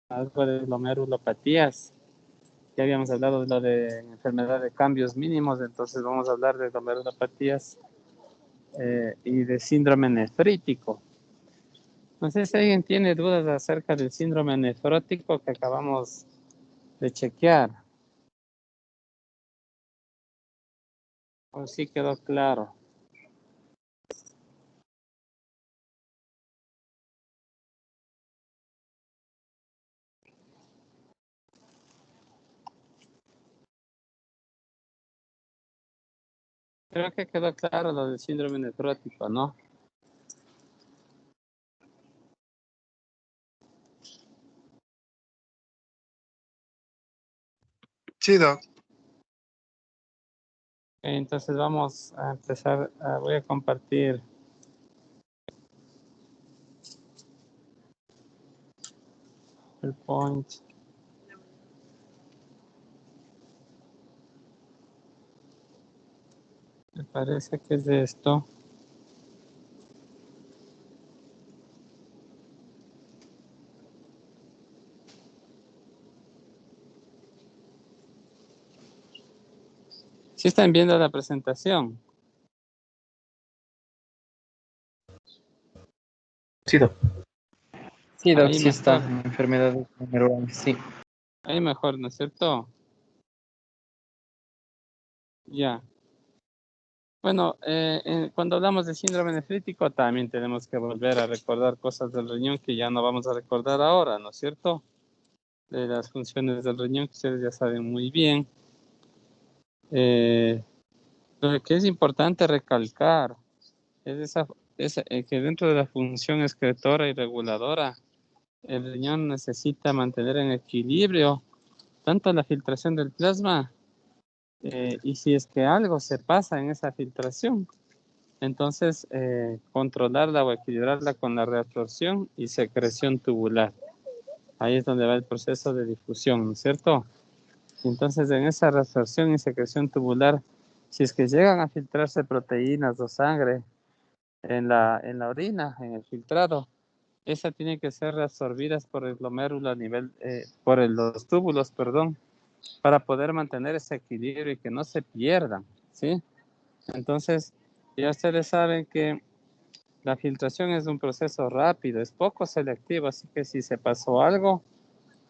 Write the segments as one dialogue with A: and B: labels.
A: algo de glomerulopatías. Ya habíamos hablado de lo de enfermedad de cambios mínimos, entonces vamos a hablar de glomerulopatías y de síndrome nefrítico. No sé si alguien tiene dudas acerca del síndrome nefrótico que acabamos de chequear. ¿O sí quedó claro? Creo que quedó claro lo del síndrome nefrótico, ¿no?
B: Sí, Doc.
A: Entonces vamos a empezar, voy a compartir el point. Me parece que es de esto. ¿Sí están viendo la presentación?
C: Sí, Doc. Sí, Doc,
A: Ahí
C: sí
A: mejor.
C: está. Enfermedades neurales, sí.
A: Ahí mejor, ¿no es cierto? Ya. Bueno, cuando hablamos de síndrome nefrítico también tenemos que volver a recordar cosas del riñón que ya no vamos a recordar ahora, ¿no es cierto? De las funciones del riñón que ustedes ya saben muy bien. Lo que es importante recalcar es que dentro de la función excretora y reguladora, el riñón necesita mantener en equilibrio tanto la filtración del plasma y si es que algo se pasa en esa filtración, entonces controlarla o equilibrarla con la reabsorción y secreción tubular. Ahí es donde va el proceso de difusión, ¿no es cierto? Entonces en esa reabsorción y secreción tubular, si es que llegan a filtrarse proteínas o sangre en la orina, en el filtrado, esa tiene que ser reabsorbidas por el glomérulo a nivel, los túbulos, perdón, para poder mantener ese equilibrio y que no se pierdan, ¿sí? Entonces, ya ustedes saben que la filtración es un proceso rápido, es poco selectivo, así que si se pasó algo,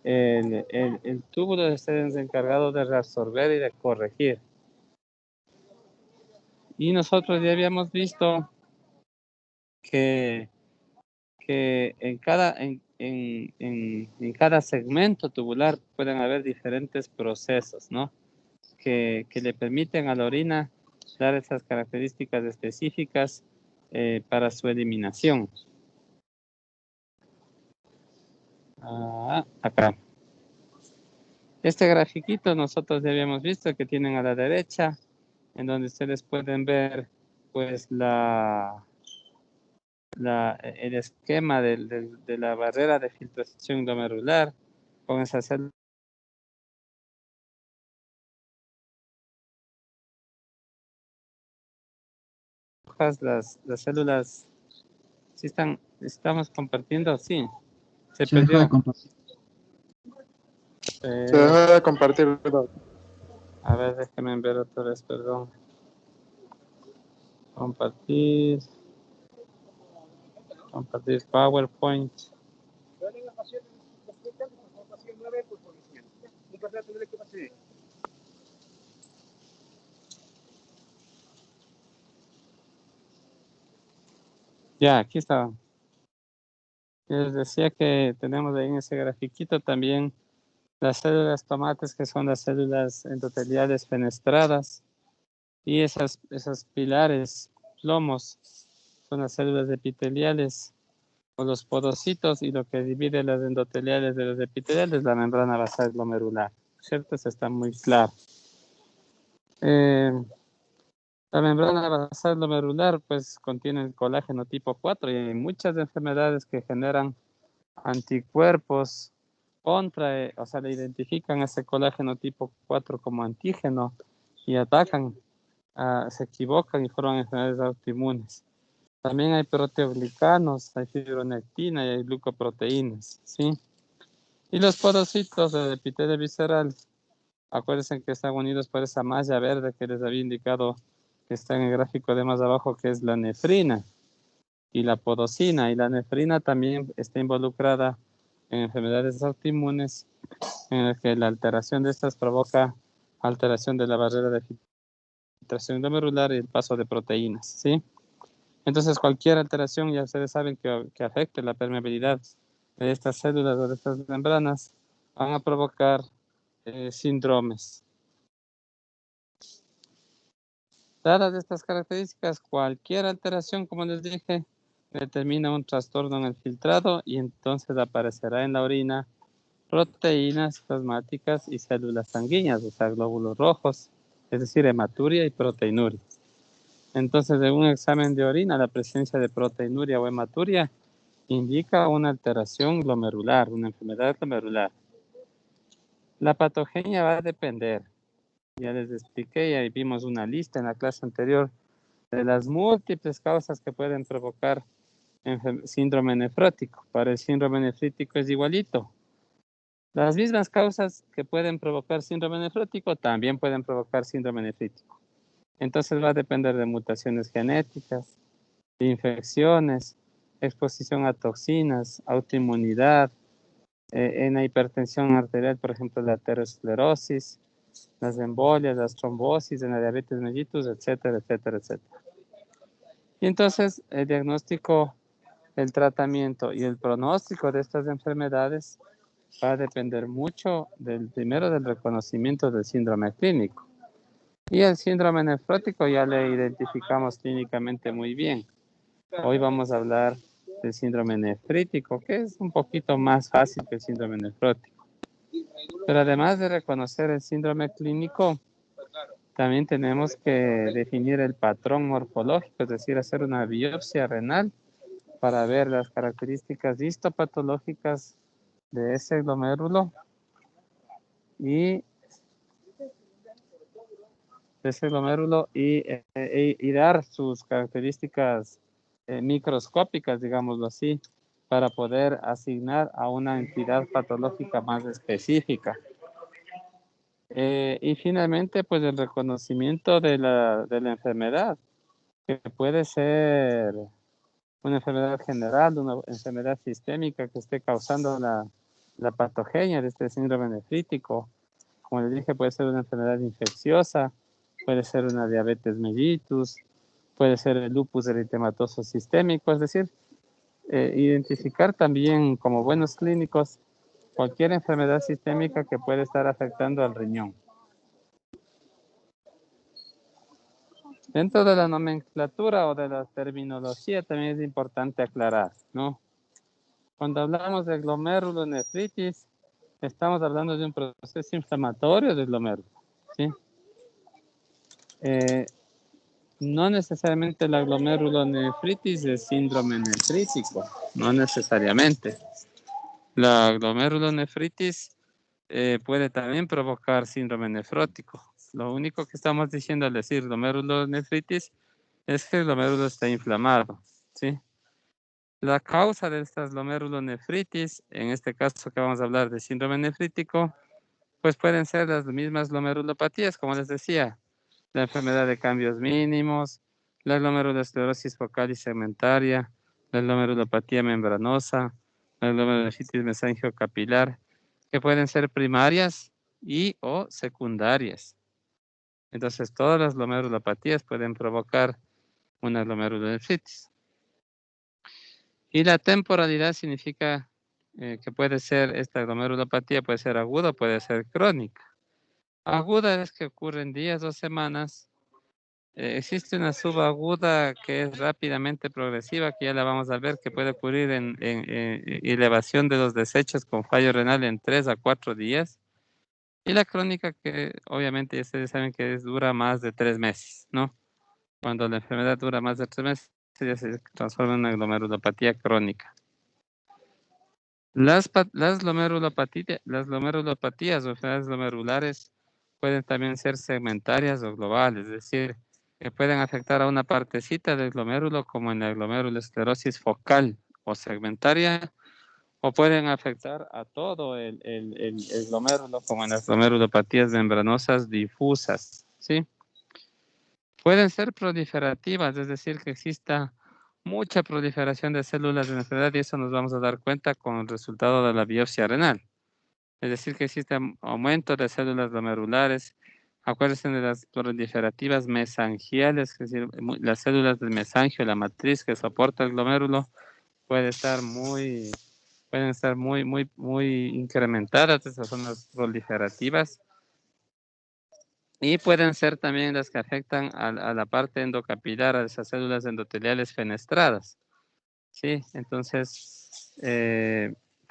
A: el túbulo es encargado de reabsorber y de corregir. Y nosotros ya habíamos visto que en cada segmento tubular pueden haber diferentes procesos, ¿no? Que le permiten a la orina dar esas características específicas para su eliminación. Acá. Este grafiquito nosotros ya habíamos visto que tienen a la derecha, en donde ustedes pueden ver pues el esquema de la barrera de filtración glomerular con esas células. Las células, ¿sí estamos compartiendo? Sí, se perdió.
B: Se deja de compartir, Doc.
A: A ver, déjenme ver otra vez, perdón. Compartir PowerPoint. Ya, aquí está. Les decía que tenemos ahí en ese grafiquito también las células tomates, que son las células endoteliales fenestradas, y esas pilares, plomos, son las células epiteliales o los podocitos, y lo que divide las endoteliales de los epiteliales es la membrana basal glomerular, ¿cierto? Eso está muy claro. La membrana basal glomerular pues contiene el colágeno tipo 4 y hay muchas enfermedades que generan anticuerpos contra, o sea, le identifican ese colágeno tipo 4 como antígeno y atacan, se equivocan y forman enfermedades autoinmunes. También hay proteoglicanos, hay fibronectina y hay glucoproteínas, ¿sí? Y los podocitos del epitelio visceral, acuérdense que están unidos por esa malla verde que les había indicado que está en el gráfico de más abajo, que es la nefrina y la podocina. Y la nefrina también está involucrada en enfermedades autoinmunes, en las que la alteración de estas provoca alteración de la barrera de filtración glomerular y el paso de proteínas, ¿sí? Entonces, cualquier alteración, ya ustedes saben que afecte la permeabilidad de estas células o de estas membranas, van a provocar síndromes. Dadas estas características, cualquier alteración, como les dije, determina un trastorno en el filtrado y entonces aparecerá en la orina proteínas plasmáticas y células sanguíneas, o sea, glóbulos rojos, es decir, hematuria y proteinuria. Entonces, en un examen de orina, la presencia de proteinuria o hematuria indica una alteración glomerular, una enfermedad glomerular. La patogenia va a depender. Ya les expliqué, ya vimos una lista en la clase anterior de las múltiples causas que pueden provocar síndrome nefrótico. Para el síndrome nefrítico es igualito. Las mismas causas que pueden provocar síndrome nefrótico también pueden provocar síndrome nefrítico. Entonces va a depender de mutaciones genéticas, de infecciones, exposición a toxinas, autoinmunidad, en la hipertensión arterial, por ejemplo, la aterosclerosis, las embolias, las trombosis, en la diabetes mellitus, etcétera, etcétera, etcétera. Y entonces el diagnóstico, el tratamiento y el pronóstico de estas enfermedades va a depender mucho primero del reconocimiento del síndrome clínico. Y el síndrome nefrótico ya le identificamos clínicamente muy bien. Hoy vamos a hablar del síndrome nefrítico, que es un poquito más fácil que el síndrome nefrótico. Pero además de reconocer el síndrome clínico, también tenemos que definir el patrón morfológico, es decir, hacer una biopsia renal para ver las características histopatológicas de ese glomérulo y dar sus características microscópicas, digámoslo así, para poder asignar a una entidad patológica más específica. Y finalmente, pues el reconocimiento de la enfermedad, que puede ser una enfermedad general, una enfermedad sistémica que esté causando la patogenia de este síndrome nefrítico. Como les dije, puede ser una enfermedad infecciosa, puede ser una diabetes mellitus, puede ser el lupus eritematoso sistémico, es decir, identificar también como buenos clínicos cualquier enfermedad sistémica que puede estar afectando al riñón. Dentro de la nomenclatura o de la terminología también es importante aclarar, ¿no? Cuando hablamos de glomerulonefritis, estamos hablando de un proceso inflamatorio del glomérulo, ¿sí? No necesariamente la glomerulonefritis es síndrome nefrítico, no necesariamente. La glomerulonefritis puede también provocar síndrome nefrótico. Lo único que estamos diciendo al decir glomerulonefritis es que el glomérulo está inflamado, ¿sí? La causa de estas glomerulonefritis, en este caso que vamos a hablar de síndrome nefrítico, pues pueden ser las mismas glomerulopatías, como les decía, la enfermedad de cambios mínimos, la glomerulosclerosis focal y segmentaria, la glomerulopatía membranosa, la glomerulonefritis mesangiocapilar, que pueden ser primarias y o secundarias. Entonces, todas las glomerulopatías pueden provocar una glomerulonefritis. Y la temporalidad significa que puede ser, esta glomerulopatía puede ser aguda o puede ser crónica. Aguda es que ocurre en días o semanas. Existe una subaguda que es rápidamente progresiva, que ya la vamos a ver, que puede ocurrir en elevación de los desechos con fallo renal en 3 a 4 días. Y la crónica, que obviamente ustedes saben que dura más de 3 meses, ¿no? Cuando la enfermedad dura más de 3 meses, ya se transforma en una glomerulopatía crónica. Las glomerulopatías o enfermedades glomerulares pueden también ser segmentarias o globales, es decir, que pueden afectar a una partecita del glomérulo, como en la glomerulosclerosis focal o segmentaria, o pueden afectar a todo el glomérulo, como en las glomerulopatías membranosas difusas, ¿sí? Pueden ser proliferativas, es decir, que exista mucha proliferación de células de la enfermedad y eso nos vamos a dar cuenta con el resultado de la biopsia renal. Es decir, que existe aumento de células glomerulares. Acuérdense de las proliferativas mesangiales, es decir, las células del mesangio, la matriz que soporta el glomérulo, pueden estar muy incrementadas. Esas son las proliferativas. Y pueden ser también las que afectan a la parte endocapilar, a esas células endoteliales fenestradas. ¿Sí? Entonces,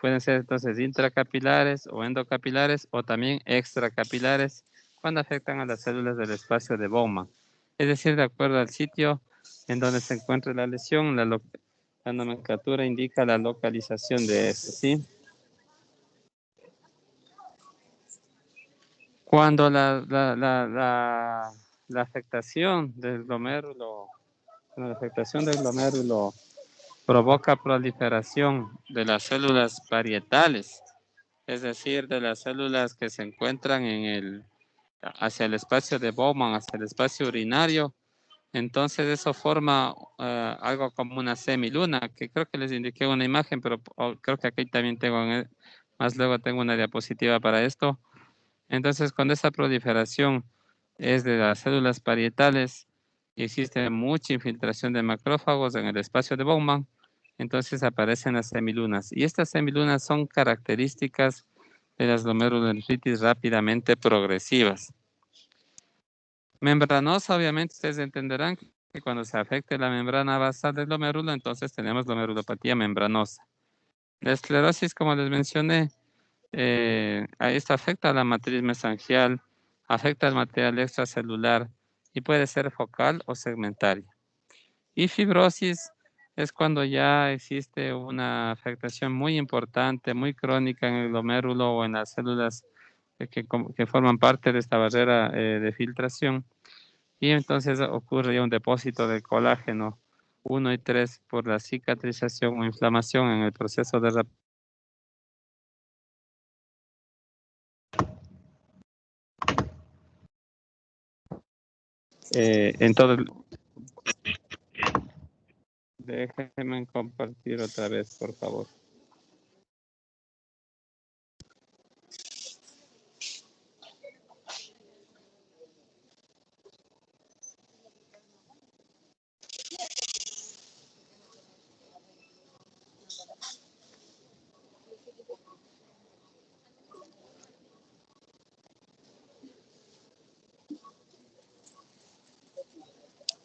A: pueden ser entonces intracapilares o endocapilares o también extracapilares cuando afectan a las células del espacio de Bowman. Es decir, de acuerdo al sitio en donde se encuentra la lesión, la nomenclatura indica la localización de eso, ¿sí? Cuando la afectación del glomérulo, provoca proliferación de las células parietales, es decir, de las células que se encuentran hacia el espacio de Bowman, hacia el espacio urinario, entonces eso forma algo como una semiluna, que creo que les indiqué una imagen, pero creo que aquí también más luego tengo una diapositiva para esto. Entonces, cuando esa proliferación es de las células parietales y existe mucha infiltración de macrófagos en el espacio de Bowman, entonces aparecen las semilunas. Y estas semilunas son características de las glomerulonefritis rápidamente progresivas. Membranosa, obviamente, ustedes entenderán que cuando se afecte la membrana basal del glomérulo, entonces tenemos glomerulopatía membranosa. La esclerosis, como les mencioné, esto afecta a la matriz mesangial, afecta al material extracelular y puede ser focal o segmentaria. Y fibrosis es cuando ya existe una afectación muy importante, muy crónica en el glomérulo o en las células que forman parte de esta barrera de filtración. Y entonces ocurre ya un depósito de colágeno 1 y 3 por la cicatrización o inflamación en el proceso de en todo el... Déjenme compartir otra vez, por favor.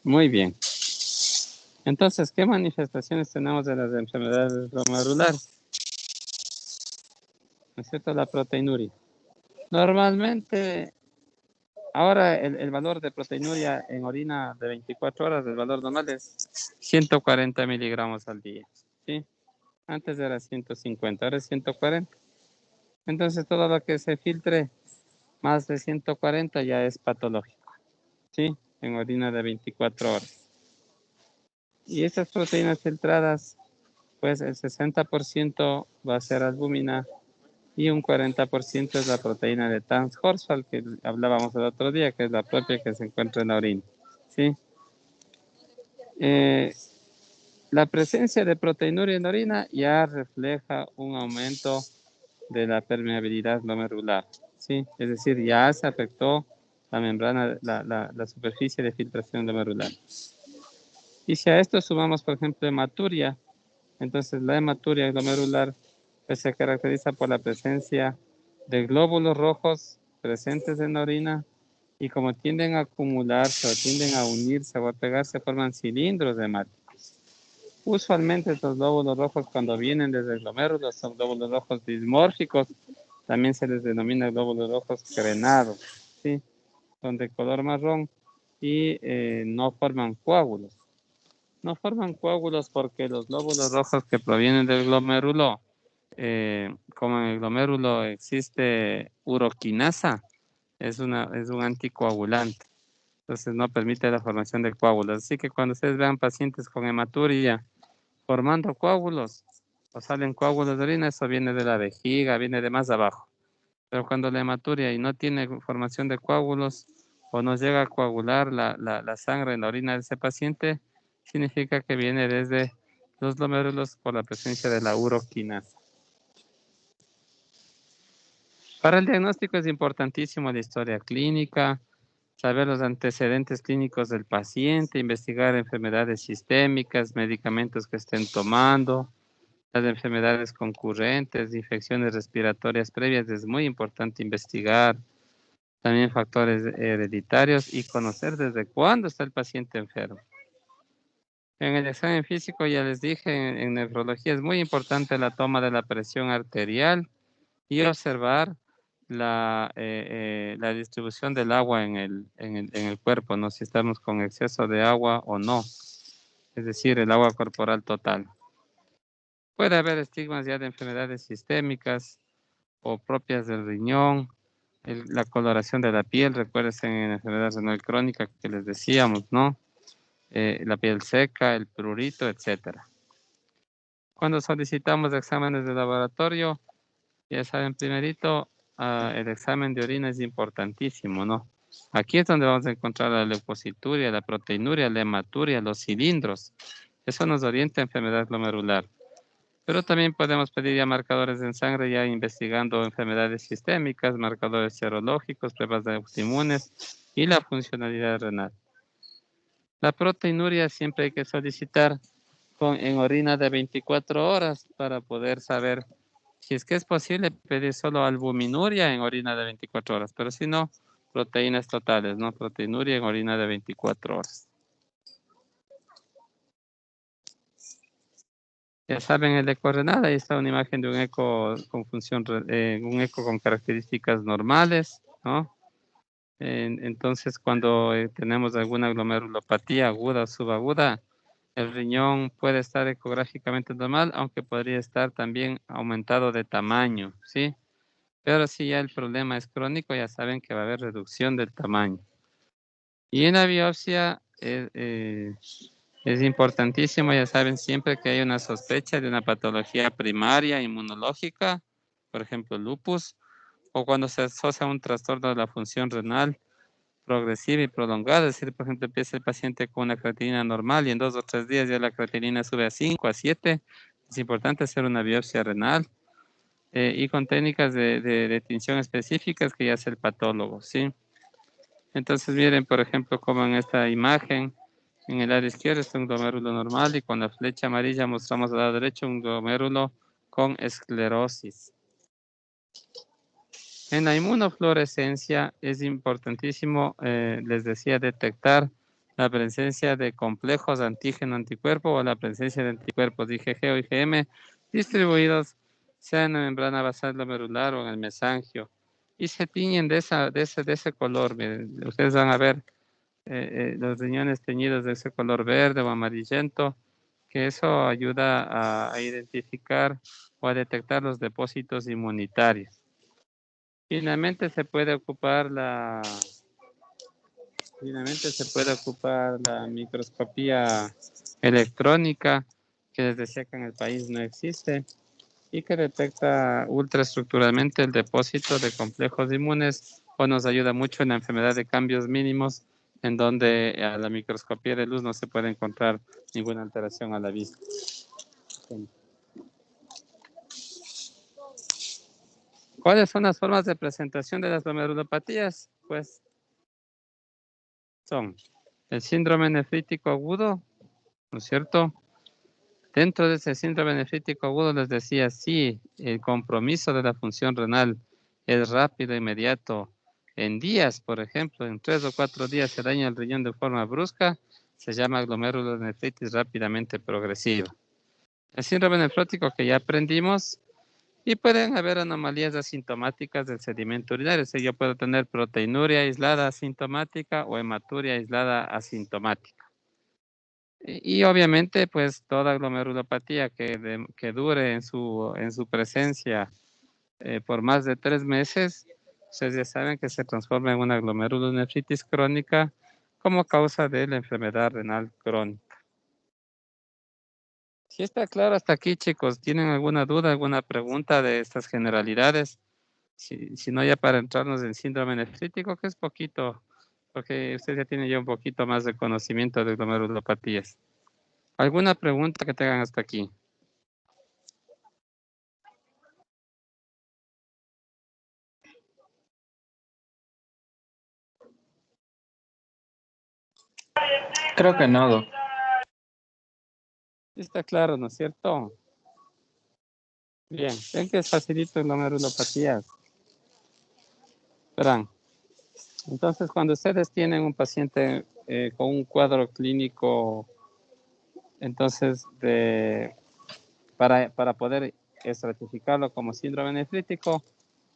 A: Muy bien. Entonces, ¿qué manifestaciones tenemos de las enfermedades glomerulares? ¿No es cierto? La proteinuria. Normalmente, ahora el valor de proteinuria en orina de 24 horas, el valor normal es 140 miligramos al día. ¿Sí? Antes era 150, ahora es 140. Entonces, todo lo que se filtre más de 140 ya es patológico. ¿Sí? En orina de 24 horas. Y estas proteínas filtradas, pues el 60% va a ser albúmina y un 40% es la proteína de Tans-Horsfall que hablábamos el otro día, que es la propia que se encuentra en la orina. ¿Sí? La presencia de proteinuria en la orina ya refleja un aumento de la permeabilidad glomerular. ¿Sí? Es decir, ya se afectó la membrana, la superficie de filtración glomerular. Y si a esto sumamos, por ejemplo, hematuria, entonces la hematuria glomerular pues, se caracteriza por la presencia de glóbulos rojos presentes en la orina y como tienden a acumularse o tienden a unirse o a pegarse, forman cilindros hemáticos. Usualmente estos glóbulos rojos cuando vienen desde el glomérulo son glóbulos rojos dismórficos, también se les denomina glóbulos rojos crenados, ¿sí? Son de color marrón y no forman coágulos. No forman coágulos porque los glóbulos rojos que provienen del glomérulo, como en el glomérulo existe uroquinasa, es un anticoagulante. Entonces no permite la formación de coágulos. Así que cuando ustedes vean pacientes con hematuria formando coágulos, o salen coágulos de orina, eso viene de la vejiga, viene de más abajo. Pero cuando la hematuria y no tiene formación de coágulos o no llega a coagular la sangre en la orina de ese paciente, significa que viene desde los glomérulos por la presencia de la uroquinasa. Para el diagnóstico es importantísimo la historia clínica, saber los antecedentes clínicos del paciente, investigar enfermedades sistémicas, medicamentos que estén tomando, las enfermedades concurrentes, infecciones respiratorias previas, es muy importante investigar, también factores hereditarios y conocer desde cuándo está el paciente enfermo. En el examen físico, ya les dije, en nefrología es muy importante la toma de la presión arterial y observar la distribución del agua en el cuerpo, ¿no? Si estamos con exceso de agua o no, es decir, el agua corporal total. Puede haber estigmas ya de enfermedades sistémicas o propias del riñón, la coloración de la piel, recuérdense en la enfermedad renal crónica que les decíamos, ¿no? La piel seca, el prurito, etcétera. Cuando solicitamos exámenes de laboratorio, ya saben, primerito, el examen de orina es importantísimo, ¿no? Aquí es donde vamos a encontrar la leucocituria, la proteinuria, la hematuria, los cilindros. Eso nos orienta a enfermedad glomerular. Pero también podemos pedir ya marcadores en sangre, ya investigando enfermedades sistémicas, marcadores serológicos, pruebas de autoinmunes y la funcionalidad renal. La proteinuria siempre hay que solicitar en orina de 24 horas para poder saber si es que es posible pedir solo albuminuria en orina de 24 horas, pero si no, proteínas totales, ¿no? Proteinuria en orina de 24 horas. Ya saben, el eco renal, ahí está una imagen de un eco con un eco con características normales, ¿no? Entonces, cuando tenemos alguna glomerulopatía aguda o subaguda, el riñón puede estar ecográficamente normal, aunque podría estar también aumentado de tamaño, ¿sí? Pero si ya el problema es crónico, ya saben que va a haber reducción del tamaño. Y en la biopsia es importantísimo, ya saben, siempre que hay una sospecha de una patología primaria inmunológica, por ejemplo, lupus, o cuando se asocia a un trastorno de la función renal progresiva y prolongada, es decir, por ejemplo, empieza el paciente con una creatinina normal y en 2 o 3 días ya la creatinina sube a 5, a 7, es importante hacer una biopsia renal y con técnicas de tinción específicas que ya hace el patólogo, ¿sí? Entonces miren, por ejemplo, como en esta imagen, en el lado izquierdo está un glomérulo normal y con la flecha amarilla mostramos al lado derecho un glomérulo con esclerosis. En la inmunofluorescencia es importantísimo, les decía, detectar la presencia de complejos antígeno-anticuerpo o la presencia de anticuerpos IgG o IgM distribuidos sea en la membrana basal glomerular o en el mesangio y se tiñen de ese color. Miren, ustedes van a ver los riñones teñidos de ese color verde o amarillento, que eso ayuda a identificar o a detectar los depósitos inmunitarios. Finalmente se puede ocupar la microscopía electrónica, que les decía que en el país no existe, y que detecta ultraestructuralmente el depósito de complejos inmunes o nos ayuda mucho en la enfermedad de cambios mínimos, en donde a la microscopía de luz no se puede encontrar ninguna alteración a la vista. ¿Cuáles son las formas de presentación de las glomerulopatías? Pues son el síndrome nefrítico agudo, ¿no es cierto? Dentro de ese síndrome nefrítico agudo les decía, sí, el compromiso de la función renal es rápido, inmediato. En días, por ejemplo, en 3 o 4 días se daña el riñón de forma brusca, se llama glomerulonefritis rápidamente progresiva. El síndrome nefrótico que ya aprendimos, y pueden haber anomalías asintomáticas del sedimento urinario. O sea, yo puedo tener proteinuria aislada asintomática o hematuria aislada asintomática. Y obviamente, pues toda glomerulopatía que dure en su presencia por más de 3 meses, ustedes ya saben que se transforma en una glomerulonefritis crónica como causa de la enfermedad renal crónica. Si está claro hasta aquí, chicos, ¿tienen alguna duda, alguna pregunta de estas generalidades? Si no, ya para entrarnos en síndrome nefrítico, que es poquito, porque usted ya tiene ya un poquito más de conocimiento de glomerulopatías. ¿Alguna pregunta que tengan hasta aquí?
C: Creo que no, Doc.
A: Está claro, ¿no es cierto? Bien, ven que es facilito en glomerulopatías. Verán, entonces cuando ustedes tienen un paciente con un cuadro clínico, entonces para poder estratificarlo como síndrome nefrítico,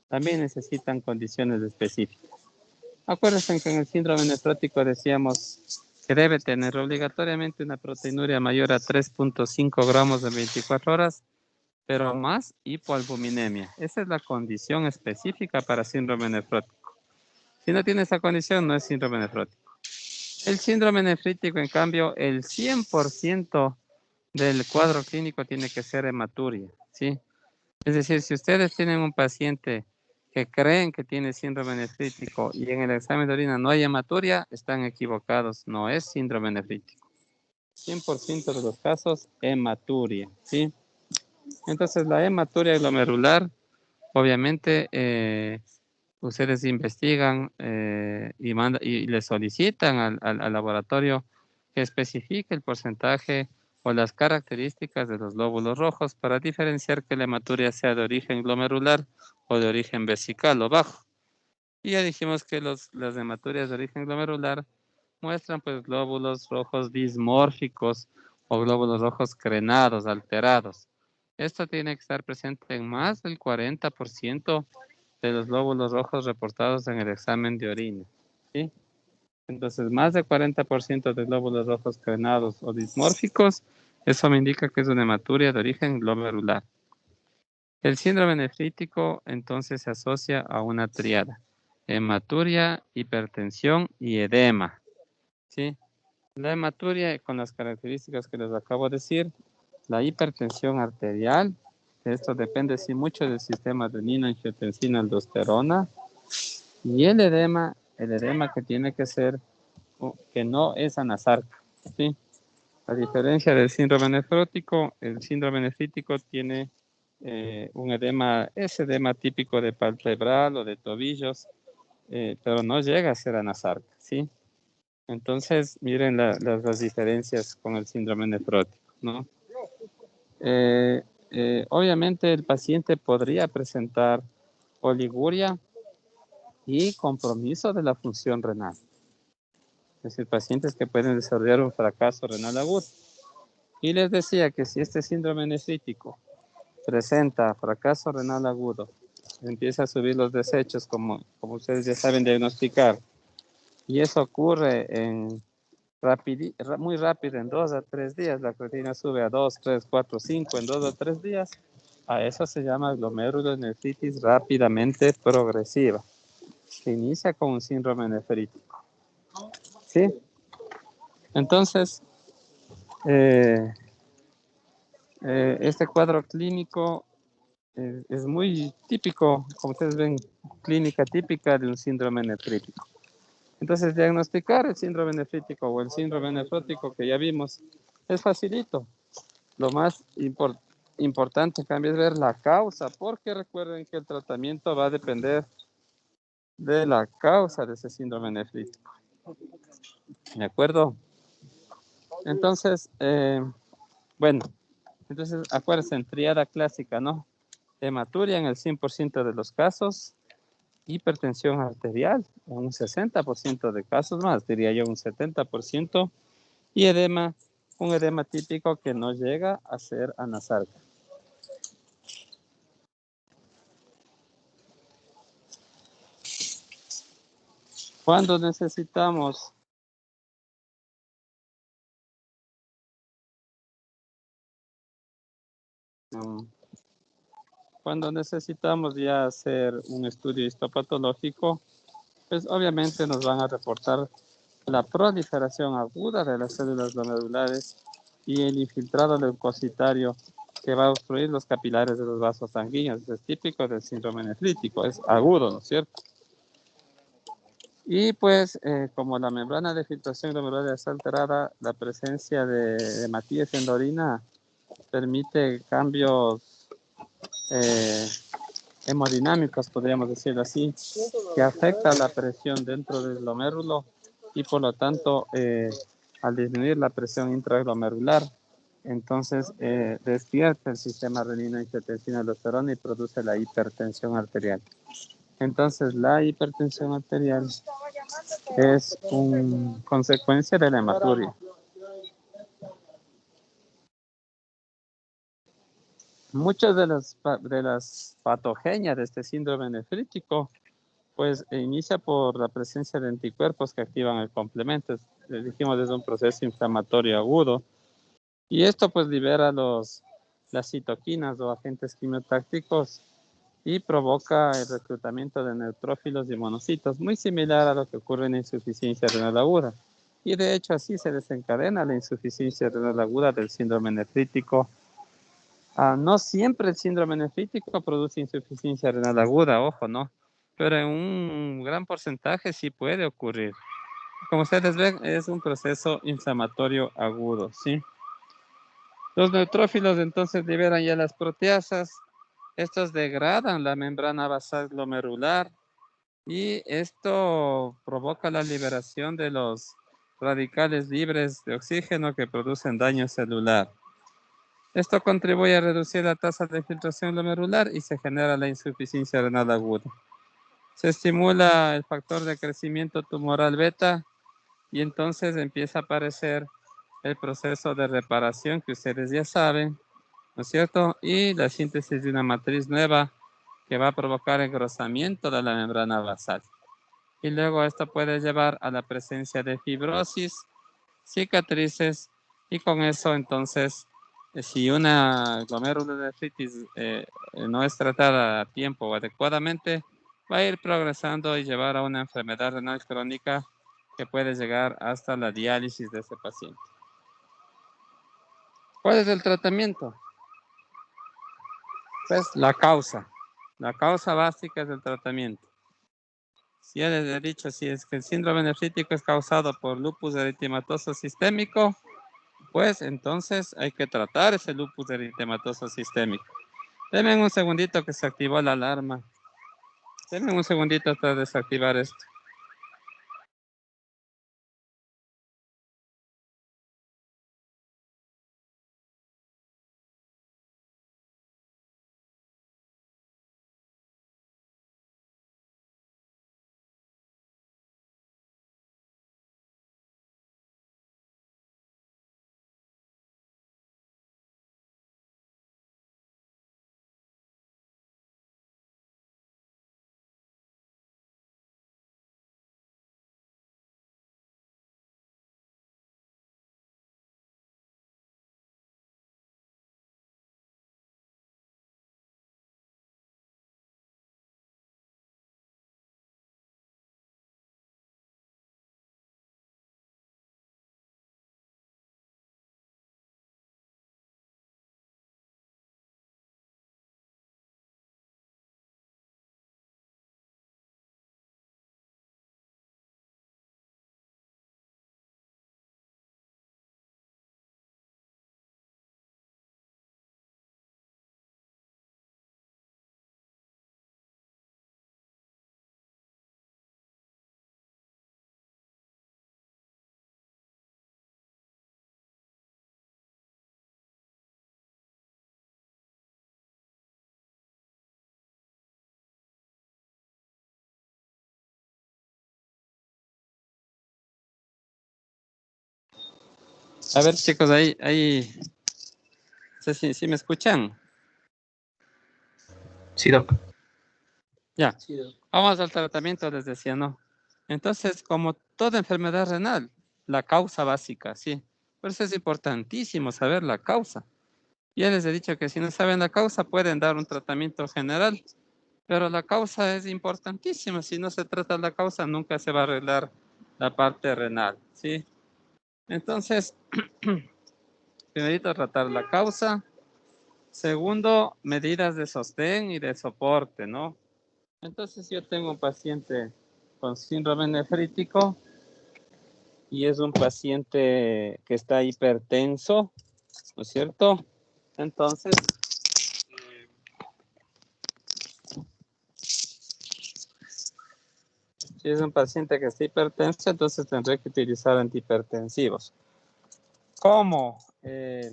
A: también necesitan condiciones específicas. Acuérdense que en el síndrome nefrótico decíamos que debe tener obligatoriamente una proteinuria mayor a 3.5 gramos en 24 horas, pero más hipoalbuminemia. Esa es la condición específica para síndrome nefrótico. Si no tiene esa condición, no es síndrome nefrótico. El síndrome nefrítico, en cambio, el 100% del cuadro clínico tiene que ser hematuria, ¿sí? Es decir, si ustedes tienen un paciente que creen que tiene síndrome nefrítico y en el examen de orina no hay hematuria, están equivocados, no es síndrome nefrítico. 100% de los casos, hematuria, ¿sí? Entonces, la hematuria glomerular, obviamente, ustedes investigan y le solicitan al laboratorio que especifique el porcentaje o las características de los glóbulos rojos para diferenciar que la hematuria sea de origen glomerular o de origen vesical o bajo. Y ya dijimos que las hematurias de origen glomerular muestran pues glóbulos rojos dismórficos o glóbulos rojos crenados, alterados. Esto tiene que estar presente en más del 40% de los glóbulos rojos reportados en el examen de orina, ¿sí? Entonces, más del 40% de glóbulos rojos crenados o dismórficos, eso me indica que es una hematuria de origen glomerular. El síndrome nefrítico entonces se asocia a una triada: hematuria, hipertensión y edema, ¿sí? La hematuria con las características que les acabo de decir, la hipertensión arterial, esto depende sí mucho del sistema renina, angiotensina, aldosterona, y el edema que tiene que ser, que no es anasarca, ¿sí? A diferencia del síndrome nefrótico, el síndrome nefrítico tiene un edema, es edema típico de palpebral o de tobillos, pero no llega a ser anasarca, ¿sí? Entonces, miren las diferencias con el síndrome nefrótico, ¿no? Obviamente el paciente podría presentar oliguria y compromiso de la función renal. Es decir, pacientes que pueden desarrollar un fracaso renal agudo. Y les decía que si este síndrome nefrítico presenta fracaso renal agudo, empieza a subir los desechos, como ustedes ya saben diagnosticar, y eso ocurre muy rápido, en 2 a 3 días, la creatinina sube a 2, 3, 4, 5 en 2 o 3 días, a eso se llama glomerulonefritis rápidamente progresiva. Se inicia con un síndrome nefrítico, ¿sí? Entonces, este cuadro clínico es muy típico, como ustedes ven, clínica típica de un síndrome nefrítico. Entonces, diagnosticar el síndrome nefrítico o el síndrome nefrótico que ya vimos es facilito. Lo más importante en cambio es ver la causa, porque recuerden que el tratamiento va a depender de la causa de ese síndrome nefrítico. ¿De acuerdo? Entonces, bueno, entonces acuérdense, en triada clásica, ¿no? Hematuria en el 100% de los casos, hipertensión arterial en un 60% de casos más, diría yo un 70%, y edema, un edema típico que no llega a ser anasarca. Cuando necesitamos ya hacer un estudio histopatológico, pues obviamente nos van a reportar la proliferación aguda de las células glomerulares y el infiltrado leucocitario que va a obstruir los capilares de los vasos sanguíneos. Es típico del síndrome nefrítico, es agudo, ¿no es cierto? Y pues, como la membrana de filtración glomerular está alterada, la presencia de hematíes en la orina permite cambios hemodinámicos, podríamos decirlo así, que afecta la presión dentro del glomérulo y por lo tanto, al disminuir la presión intraglomerular, entonces despierta el sistema renina-angiotensina-aldosterona y produce la hipertensión arterial. Entonces, la hipertensión arterial es una consecuencia de la hematuria. Muchas de las patogenias de este síndrome nefrítico, pues inicia por la presencia de anticuerpos que activan el complemento. Les dijimos, es un proceso inflamatorio agudo. Y esto pues libera las citoquinas o agentes quimiotácticos y provoca el reclutamiento de neutrófilos y monocitos, muy similar a lo que ocurre en la insuficiencia renal aguda. Y de hecho así se desencadena la insuficiencia renal aguda del síndrome nefrítico. No siempre el síndrome nefrítico produce insuficiencia renal aguda, ojo, ¿no? Pero en un gran porcentaje sí puede ocurrir. Como ustedes ven, es un proceso inflamatorio agudo, ¿sí? Los neutrófilos entonces liberan ya las proteasas. Estos degradan la membrana basal glomerular y esto provoca la liberación de los radicales libres de oxígeno que producen daño celular. Esto contribuye a reducir la tasa de filtración glomerular y se genera la insuficiencia renal aguda. Se estimula el factor de crecimiento tumoral beta y entonces empieza a aparecer el proceso de reparación que ustedes ya saben, ¿no es cierto? Y la síntesis de una matriz nueva que va a provocar engrosamiento de la membrana basal. Y luego esto puede llevar a la presencia de fibrosis, cicatrices, y con eso entonces, si una glomerulonefritis no es tratada a tiempo o adecuadamente, va a ir progresando y llevar a una enfermedad renal crónica que puede llegar hasta la diálisis de ese paciente. ¿Cuál es el tratamiento? Pues la causa. La causa básica es el tratamiento. Si ya les he dicho, si es que el síndrome nefrítico es causado por lupus eritematoso sistémico, pues entonces hay que tratar ese lupus eritematoso sistémico. Denme un segundito que se activó la alarma. Denme un segundito para desactivar esto. A ver, chicos, ahí, no sé si me escuchan.
C: Sí, doc.
A: Ya, vamos al tratamiento, les decía, ¿no? Entonces, como toda enfermedad renal, la causa básica, sí. Por eso es importantísimo saber la causa. Ya les he dicho que si no saben la causa, pueden dar un tratamiento general, pero la causa es importantísima. Si no se trata la causa, nunca se va a arreglar la parte renal, ¿sí? Entonces, Primerito, tratar la causa. Segundo, medidas de sostén y de soporte, ¿no? Entonces yo tengo un paciente con síndrome nefrítico y es un paciente que está hipertenso, ¿no es cierto? Entonces, si es un paciente que está hipertenso, entonces tendré que utilizar antihipertensivos. ¿Cómo? Es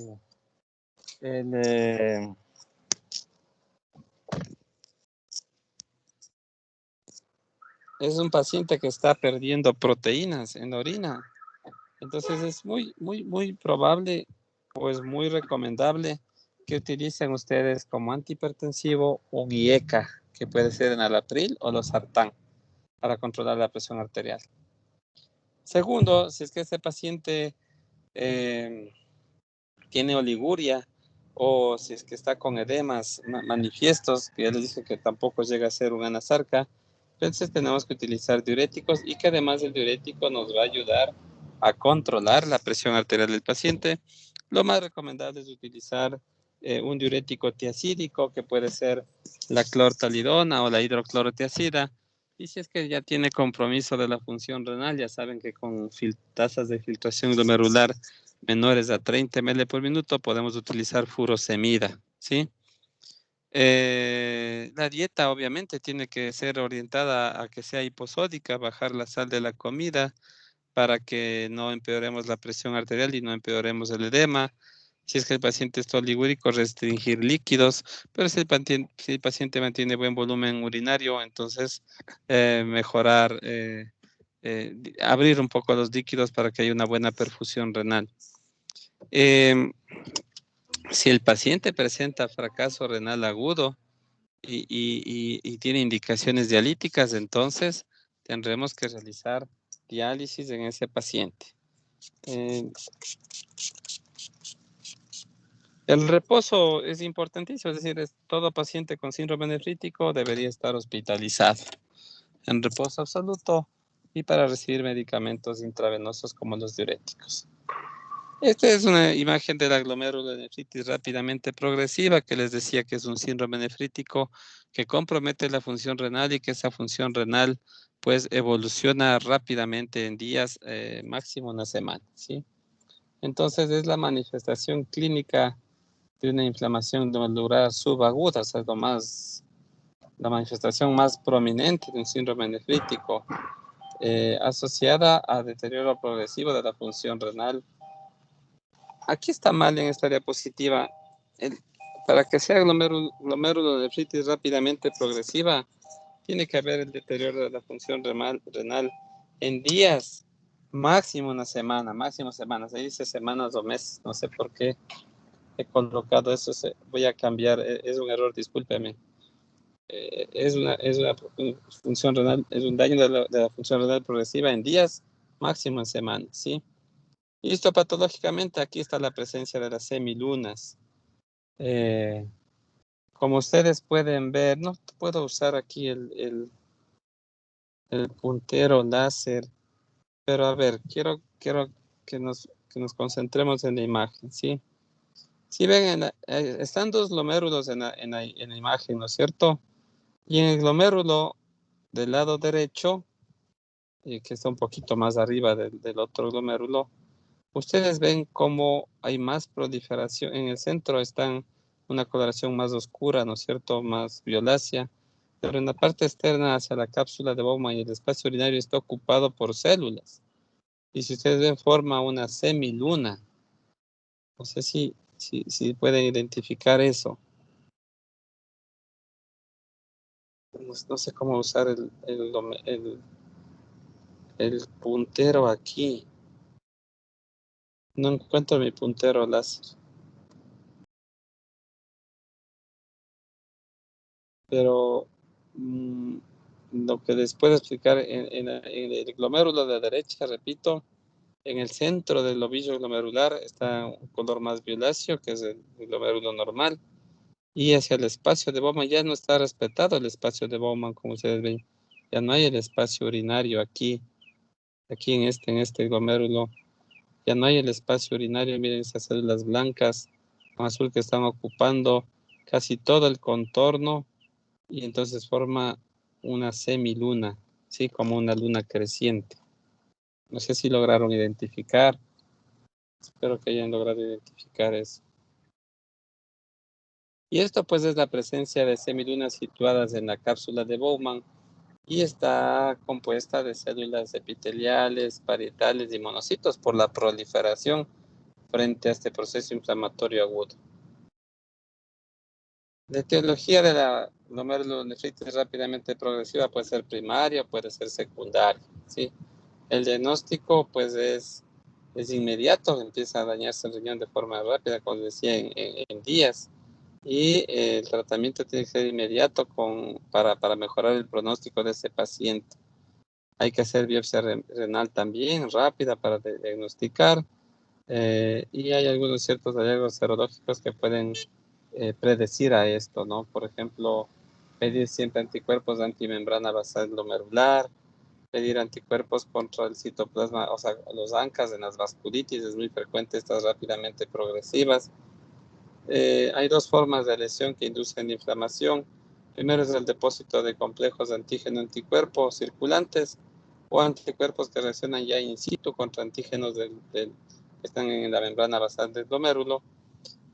A: un paciente que está perdiendo proteínas en la orina. Entonces es muy probable o es muy recomendable que utilicen ustedes como antihipertensivo un IECA, que puede ser enalapril o losartán, para controlar la presión arterial. Segundo, si es que este paciente tiene oliguria o si es que está con edemas manifiestos, que ya les dije que tampoco llega a ser una anasarca, entonces tenemos que utilizar diuréticos y que además el diurético nos va a ayudar a controlar la presión arterial del paciente. Lo más recomendable es utilizar un diurético tiacídico, que puede ser la clortalidona o la hidroclorotiacida. Y si es que ya tiene compromiso de la función renal, ya saben que con tasas de filtración glomerular menores a 30 ml por minuto podemos utilizar furosemida, ¿sí? La dieta obviamente tiene que ser orientada a que sea hiposódica, bajar la sal de la comida para que no empeoremos la presión arterial y no empeoremos el edema. Si es que el paciente es oligúrico, restringir líquidos, pero si el paciente mantiene buen volumen urinario, entonces mejorar, abrir un poco los líquidos para que haya una buena perfusión renal. Si el paciente presenta fracaso renal agudo y tiene indicaciones dialíticas, entonces tendremos que realizar diálisis en ese paciente. El reposo es importantísimo, es decir, todo paciente con síndrome nefrítico debería estar hospitalizado en reposo absoluto y para recibir medicamentos intravenosos como los diuréticos. Esta es una imagen de la glomerulonefritis rápidamente progresiva, que les decía que es un síndrome nefrítico que compromete la función renal y que esa función renal pues evoluciona rápidamente en días, máximo una semana, ¿sí? Entonces es la manifestación clínica de una inflamación glomerular subaguda, o sea, la manifestación más prominente de un síndrome nefrítico, asociada a deterioro progresivo de la función renal. Aquí está mal en esta diapositiva. Para que sea glomerulonefritis rápidamente progresiva, tiene que haber el deterioro de la función renal en días, máximo una semana, máximo semanas. Ahí dice semanas o meses, no sé por qué he colocado eso. Voy a cambiar, es un error, discúlpeme. Es una función renal, es un daño de la función renal progresiva en días, máximo en semanas, ¿sí? Y histopatológicamente aquí está la presencia de las semilunas. Como ustedes pueden ver, no puedo usar aquí el puntero láser, pero a ver, quiero que nos concentremos en la imagen, ¿sí? Si ven, están dos glomérulos en la imagen, ¿no es cierto? Y en el glomérulo del lado derecho, que está un poquito más arriba del otro glomérulo, ustedes ven cómo hay más proliferación. En el centro están una coloración más oscura, ¿no es cierto? Más violácea. Pero en la parte externa hacia la cápsula de Bowman y el espacio urinario está ocupado por células. Y si ustedes ven, forma una semiluna. No sé si pueden identificar eso. No sé cómo usar el puntero aquí. No encuentro mi puntero láser. Pero lo que les puedo explicar en el glomérulo de la derecha, repito, en el centro del ovillo glomerular está un color más violáceo, que es el glomérulo normal, y hacia el espacio de Bowman ya no está respetado el espacio de Bowman, como ustedes ven. Ya no hay el espacio urinario aquí en este glomérulo. ya no hay el espacio urinario. Miren esas células blancas con azul que están ocupando casi todo el contorno y entonces forma una semiluna, ¿sí? Como una luna creciente. No sé si lograron identificar. Espero que hayan logrado identificar eso. Y esto pues es la presencia de semilunas situadas en la cápsula de Bowman y está compuesta de células epiteliales, parietales y monocitos por la proliferación frente a este proceso inflamatorio agudo. La etiología de la glomerulonefritis rápidamente progresiva puede ser primaria, puede ser secundaria, ¿sí? El diagnóstico pues es inmediato, empieza a dañarse el riñón de forma rápida, como decía, en días. Y el tratamiento tiene que ser inmediato para mejorar el pronóstico de ese paciente. Hay que hacer biopsia renal también, rápida, para diagnosticar. Y hay algunos ciertos hallazgos serológicos que pueden predecir a esto, ¿no? Por ejemplo, pedir siempre anticuerpos de antimembrana basal glomerular, pedir anticuerpos contra el citoplasma, o sea, los ANCAs en las vasculitis, es muy frecuente estas rápidamente progresivas. Hay dos formas de lesión que inducen inflamación. Primero es el depósito de complejos de antígeno-anticuerpos circulantes o anticuerpos que reaccionan ya in situ contra antígenos que están en la membrana basal del glomérulo.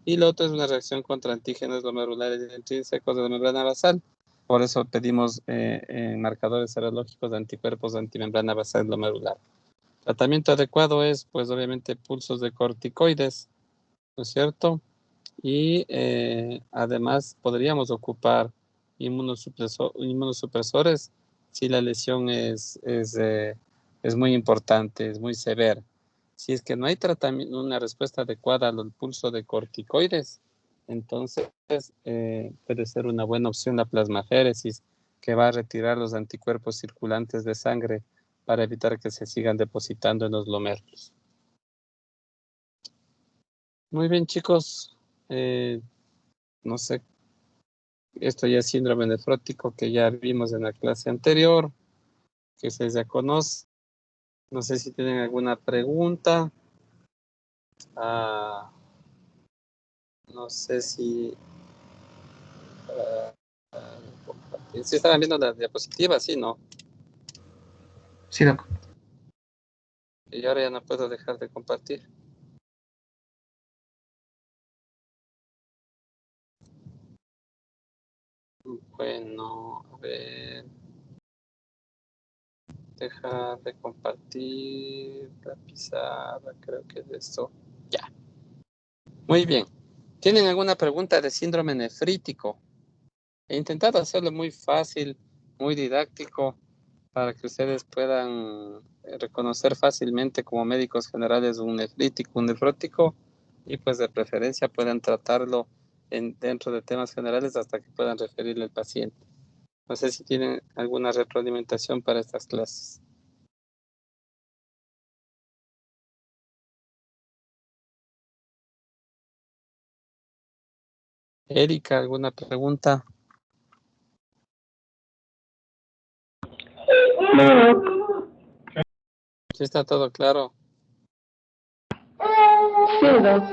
A: Y lo otro es una reacción contra antígenos glomerulares intrínsecos de la membrana basal. Por eso pedimos marcadores serológicos de anticuerpos de antimembrana basal glomerular. Tratamiento adecuado es, pues obviamente, pulsos de corticoides, ¿no es cierto? Y además podríamos ocupar inmunosupresores si la lesión es muy importante, es muy severa. Si es que no hay tratamiento, una respuesta adecuada al pulso de corticoides, entonces puede ser una buena opción la plasmaféresis, que va a retirar los anticuerpos circulantes de sangre para evitar que se sigan depositando en los glomérulos. Muy bien, chicos. No sé, esto ya es síndrome nefrótico que ya vimos en la clase anterior, que ustedes ya conocen. No sé si tienen alguna pregunta. No sé si... si estaban viendo la diapositiva, sí, ¿no?
C: Sí, doc.
A: Y ahora ya no puedo dejar de compartir. Bueno, a ver... Dejar de compartir la pizarra, creo que es esto. Ya. Muy bien. ¿Tienen alguna pregunta de síndrome nefrítico? He intentado hacerlo muy fácil, muy didáctico, para que ustedes puedan reconocer fácilmente como médicos generales un nefrítico, un nefrótico, y pues de preferencia puedan tratarlo dentro de temas generales hasta que puedan referirle al paciente. No sé si tienen alguna retroalimentación para estas clases. Erika, ¿alguna pregunta?
D: No.
A: ¿Sí está todo claro?
D: Sí, doc.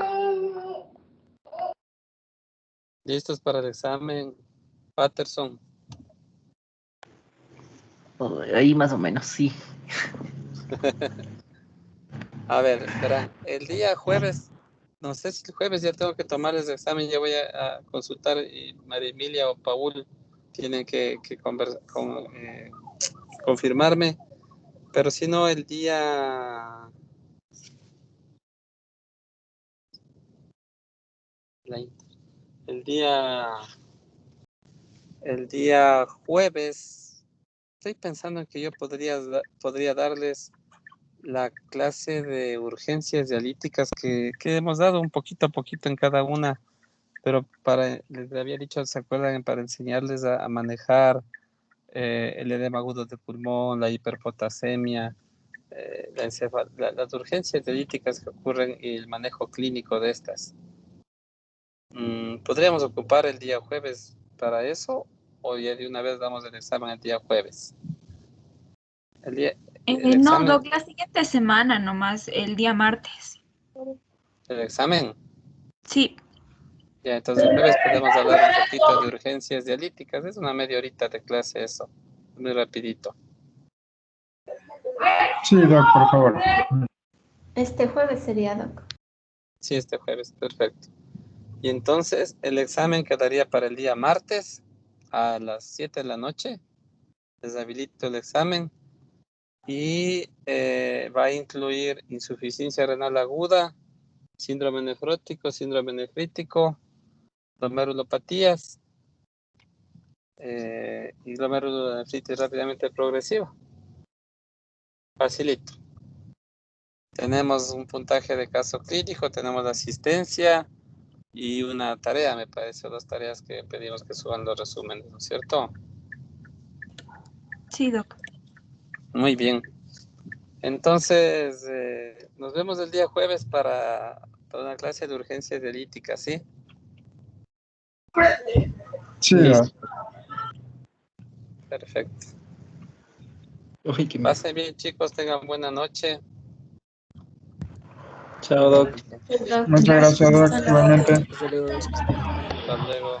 A: ¿Listos para el examen, Patterson?
C: Ahí más o menos, sí.
A: A ver, verán, el día jueves, no sé si el jueves ya tengo que tomarles el examen, ya voy a consultar y María Emilia o Paul tienen que confirmarme, pero si no la- el día, el día jueves, estoy pensando en que yo podría darles la clase de urgencias dialíticas que hemos dado un poquito a poquito en cada una, pero les había dicho, ¿se acuerdan? Para enseñarles a manejar el edema agudo de pulmón, la hiperpotasemia, las urgencias dialíticas que ocurren y el manejo clínico de estas. ¿Podríamos ocupar el día jueves para eso o ya de una vez damos el examen el día jueves? El
E: No,
A: examen,
E: Doc, la siguiente semana nomás, el día martes.
A: el examen.
E: Sí,
A: Ya, entonces el jueves podemos hablar un poquito de urgencias dialíticas. Es una media horita de clase eso. Muy rapidito.
B: Sí, Doc, por favor.
F: Este jueves sería, Doc.
A: Sí, este jueves, perfecto. Y entonces el examen quedaría para el día martes a las 7 de la noche. Les habilito el examen y va a incluir insuficiencia renal aguda, síndrome nefrótico, síndrome nefrítico, glomerulopatías y glomerulonefritis rápidamente progresiva. Facilito. Tenemos un puntaje de caso clínico, tenemos la asistencia y una tarea, me parece, dos tareas que pedimos que suban los resúmenes, ¿no es cierto?
E: sí, Doc.
A: Muy bien. Entonces, nos vemos el día jueves para una clase de urgencia dialítica, ¿sí?
B: Sí,
A: Listo.
B: Doc.
A: Perfecto.
C: Uy, qué miedo.
A: Pasen bien, chicos, tengan buena noche.
G: Chao, Doc.
F: Doc.
B: Muchas gracias, Doc, igualmente.
G: Saludos.
A: Hasta luego.